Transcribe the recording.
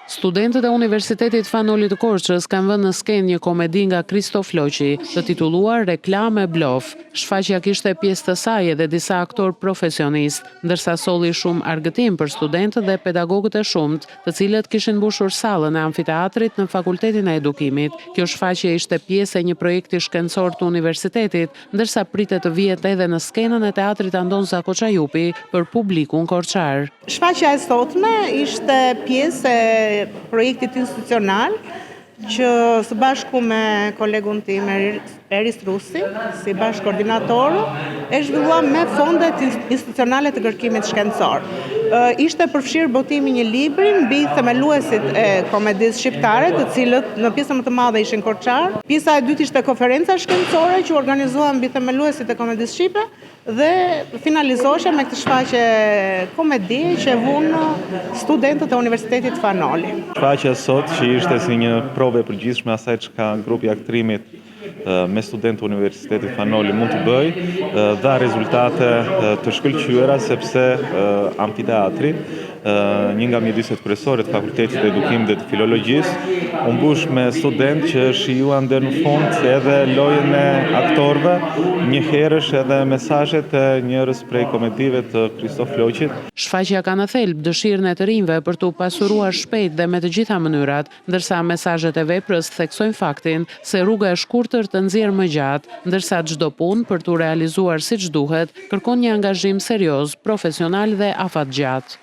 Studentët e Universitetit Fanoli të Korçës kanë vënë në skenë një komedi nga Kristo Floqi, të titulluar Reklame Blof. Shfaqja kishte pjesë të saj edhe disa aktor profesionist, ndërsa solli shumë argëtim për studentët dhe pedagogët e shumt, të cilët kishin mbushur sallën e amfiteatrit në Fakultetin e Edukimit. Kjo shfaqje ishte pjesë e një projekti shkencor të universitetit, ndërsa pritet të vihet edhe në skenën e teatrit Andon Zako Çajupi për publikun korçar. Shfaqja e sotme ishte pjesë e projektit institucional që së bashku me kolegun tim Eris Rusi, si bashkëkoordinator, e zhvilluar me fondet institucionale të kërkimit shkencor. Ishte përfshirë botimi një libri mbi themeluesit e komedisë shqiptare, të cilët në pjesën më të madhe ishin korçar. Pjesa e dytë ishte konferenca shkencore që organizuan mbi themeluesit e komedisë shqipe dhe finalizohej me këtë shfaqje komedi që vunë studentët e Universitetit Fanoli. Shfaqja sot që ishte si një provë e përgjithshme asaj çka grupi aktrimit me studentë të Universitetit Fanoli mund të bëj, dha rezultate të shkëlqyera sepse amfiteatri, një nga mjediset kryesore të Fakultetit të Edukimit dhe të Filologjisë, u mbush me studentë që shijuan deri në fund edhe lojën e aktorëve, njëherësh edhe mesazhet e njerëz prej komedive të Kristo Floqit. Shfaqja ka në thelb dëshirën e të rinjve për t'u pasuruar shpejt dhe me të gjitha mënyrat, ndërsa mesazhet e veprës theksojnë faktin se rruga e shkurtër të nxjerr më gjatë, ndërsa çdo punë për t'u realizuar siç duhet kërkon një angazhim serioz, profesional dhe afatgjatë.